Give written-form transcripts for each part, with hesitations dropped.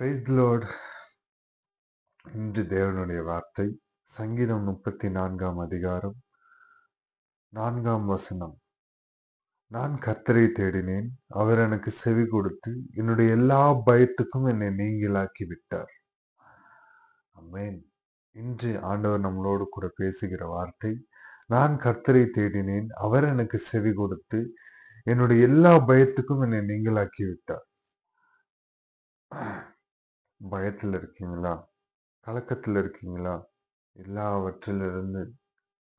Praise the Lord. இன்று தேவனுடைய வார்த்தை சங்கீதம் 34ஆம் அதிகாரம் 4ஆம் வசனம். நான் கர்த்தரை தேடினேன், அவர் எனக்கு செவி கொடுத்து என்னுடைய எல்லா பயத்துக்கும் என்னை நீங்களாக்கி விட்டார். ஆமென். இன்று ஆண்டவர் நம்மளோடு கூட பேசுகிற வார்த்தை, நான் கர்த்தரை தேடினேன், அவர் எனக்கு செவி கொடுத்து என்னுடைய எல்லா பயத்துக்கும் என்னை நீங்களாக்கி விட்டார். பயத்துல இருக்கீங்களா? கலக்கத்துல இருக்கீங்களா? எல்லாவற்றிலிருந்து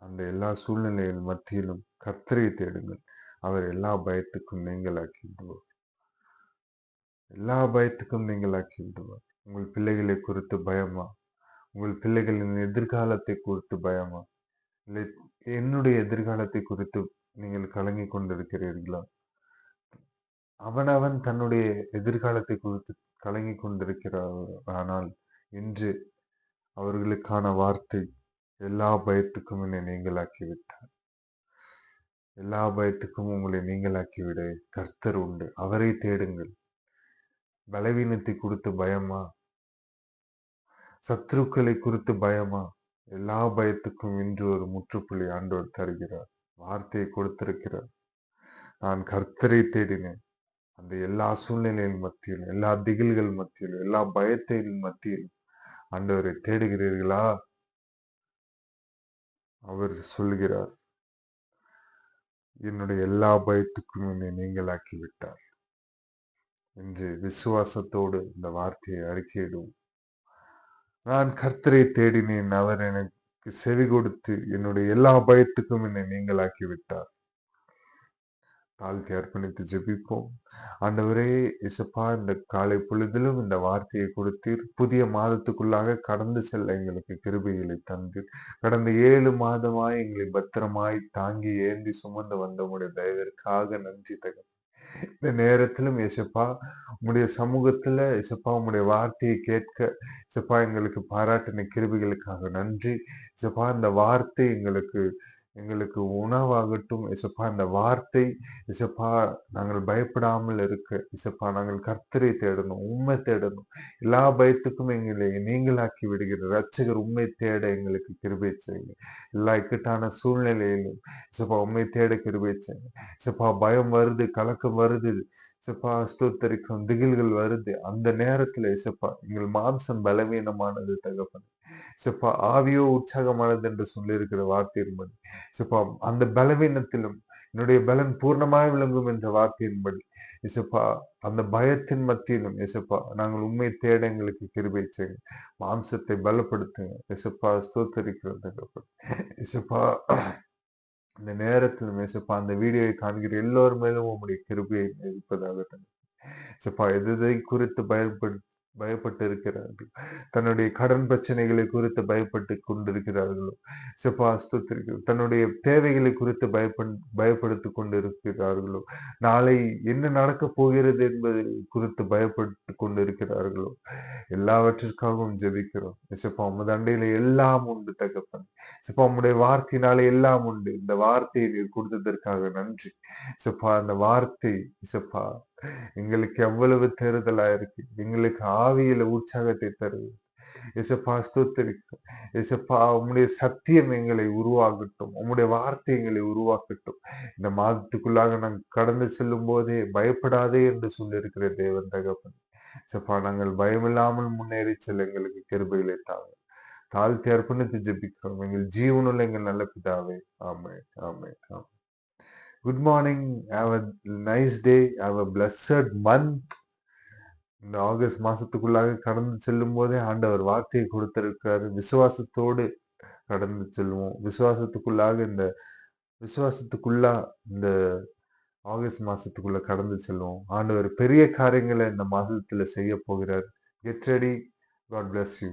அந்த எல்லா சூழ்நிலைகள் மத்தியிலும் கர்த்தரை தேடுங்கள். அவர் எல்லா பயத்துக்கும் நீங்களாக்கி விடுவார். எல்லா பயத்துக்கும் நீங்களாக்கி விடுவார். உங்கள் பிள்ளைகளை குறித்து பயமா? உங்கள் பிள்ளைகளின் எதிர்காலத்தை குறித்து பயமா? இல்லை என்னுடைய எதிர்காலத்தை குறித்து நீங்கள் கலங்கி கொண்டிருக்கிறீர்களா? அவனவன் தன்னுடைய எதிர்காலத்தை குறித்து கலங்கி கொண்டிருக்கிறார். ஆனால் இன்று அவர்களுக்கான வார்த்தை, எல்லா பயத்துக்கும் என்னை நீங்களாக்கி விட்டார். எல்லா பயத்துக்கும் உங்களை நீங்களாக்கி விட கர்த்தர் உண்டு. அவரை தேடுங்கள். பலவீனத்தை குறித்து பயமா? சத்துருக்களை குறித்து பயமா? எல்லா பயத்துக்கும் இன்று ஒரு முற்றுப்புள்ளி ஆண்டவர் தருகிறார். வார்த்தையை கொடுத்திருக்கிறார். நான் கர்த்தரை தேடினேன். அந்த எல்லா சூழ்நிலையின் மத்தியிலும், எல்லா திகில்கள் மத்தியிலும், எல்லா பயத்தின் மத்தியிலும் ஆண்டவரை தேடுகிறீர்களா? அவர் சொல்கிறார், என்னுடைய எல்லா பயத்துக்கும் என்னை நீங்களாக்கி விட்டார். என்று விசுவாசத்தோடு இந்த வார்த்தையை அறிக்கையிடுவோம். நான் கர்த்தரை தேடினேன், அவர் எனக்கு செவி கொடுத்து என்னுடைய எல்லா பயத்துக்கும் என்னை நீங்களாக்கி விட்டார். தாழ்த்தி அர்ப்பணித்து ஜெபிப்போம். ஆண்டவரே இயேசுப்பா, இந்த காலை பொழுதிலும் இந்த வார்த்தையை கொடுத்தீர். புதிய மாதத்துக்குள்ளாக கடந்து செல்ல எங்களுக்கு கிருபைகளை தந்தீர். கடந்த 7 மாதமாய் எங்களை பத்திரமாய் தாங்கி ஏந்தி சுமந்து வந்த உம்முடைய தயவிற்காக நன்றி தகப்பனே. இந்த நேரத்திலும் இயேசுப்பா, உம்முடைய சமூகத்துல இயேசுப்பா உம்முடைய வார்த்தையை கேட்க இயேசுப்பா எங்களுக்கு பாராட்டின கிருபைகளுக்காக நன்றி. இயேசுப்பா, இந்த வார்த்தை எங்களுக்கு எங்களுக்கு உணவாகட்டும். இயேசுப்பா, இந்த வார்த்தை இயேசுப்பா நாங்கள் பயப்படாமல் இருக்க இயேசுப்பா நாங்கள் கர்த்தரை தேடணும், உம்மை தேடணும். எல்லா பயத்துக்கும் எங்களை நீங்களாக்கி விடுகிற இரட்சகர் உம்மை தேட எங்களுக்கு கிருபை செய்யுங்க. எல்லா இக்கட்டான சூழ்நிலையிலும் இயேசுப்பா உம்மை தேட கிருபை செய்யுங்க. இயேசுப்பா, பயம் வருது, கலக்கம் வருது, இயேசுப்பா ஸ்தோத்தரிக்கும் திகில்கள் வருது. அந்த நேரத்துல இயேசுப்பா எங்கள் மாம்சம் பலவீனமானது தகப்பன். இயேசுப்பா, ஆவியோ உற்சாகமானது என்று சொல்லியிருக்கிற வார்த்தையின்படி இயேசுப்பா அந்த பலவீனத்திலும் என்னுடைய பலன் பூர்ணமாய் விளங்கும் என்ற வார்த்தையின்படி இயேசுப்பா அந்த பயத்தின் மத்தியிலும் இயேசுப்பா நாங்கள் உண்மை தேட எங்களுக்கு கிருபை செய்யுங்க. மாம்சத்தை பலப்படுத்துங்க இயேசுப்பா. ஸ்தோத்தரிக்கிறது தகப்பன். இயேசுப்பா, இந்த நேரத்தில் இயேசுப்பா அந்த வீடியோவை காண்கிற எல்லோர் மேலும் உம்முடைய கிருபையை இருப்பதாக இயேசுப்பா, எதை குறித்து பயப்பட்டு இருக்கிறார்கள், தன்னுடைய கடன் பிரச்சனைகளை குறித்து பயப்பட்டு கொண்டிருக்கிறார்களோ இயேசுப்பா ஸ்தோத்திரிக்கிறோம். தன்னுடைய தேவைகளை குறித்து பயப்படுத்திக் கொண்டிருக்கிறார்களோ, நாளை என்ன நடக்கப் போகிறது என்பது குறித்து பயப்பட்டு கொண்டிருக்கிறார்களோ, எல்லாவற்றிற்காகவும் ஜெபிக்கிறோம் இயேசுப்பா. உமது அண்டையில எல்லாம் உண்டு தகப்பன். இயேசுப்பா, உம்முடைய வார்த்தையினாலே எல்லாம் உண்டு. இந்த வார்த்தையை நீர் கொடுத்ததற்காக நன்றி இயேசுப்பா. அந்த வார்த்தை இயேசுப்பா எங்களுக்கு எவ்வளவு தேறுதலா இருக்கு. எங்களுக்கு ஆவியில உற்சாகத்தை தருது இயேசுப்பா. ஸ்தோத்திரிக்கிறோம் இயேசுப்பா. உம்முடைய சத்தியம் எங்களை உருவாகட்டும், உம்முடைய வார்த்தை எங்களை உருவாக்கட்டும். இந்த மாதத்துக்குள்ளாக நாங்கள் கடந்து செல்லும் போதே பயப்படாதே என்று சொல்லியிருக்கிற தேவன் தகப்பன். இயேசுப்பா, நாங்கள் பயமில்லாமல் முன்னேறி செல்ல எங்களுக்கு கிருபைகளை தாங்க. தாழ்த்தி அர்ப்பணித்து ஜெபிக்கிறோம் எங்கள் ஜீவனுள்ள எங்கள் நல்ல பிதாவே. ஆமென், ஆமென், ஆமென். Good morning. Have a nice day. Have a blessed month. இந்த ஆகஸ்ட் மாசத்துக்குள்ளாக கடந்து செல்லும் போதே ஆண்டவர் வார்த்தையை கொடுத்திருக்காரு. விசுவாசத்தோடு கடந்து செல்வோம். விசுவாசத்துக்குள்ளா இந்த ஆகஸ்ட் மாசத்துக்குள்ள கடந்து செல்வோம். ஆண்டவர் பெரிய காரியங்களை இந்த மாதத்துல செய்ய போகிறார். Get ready. God bless you.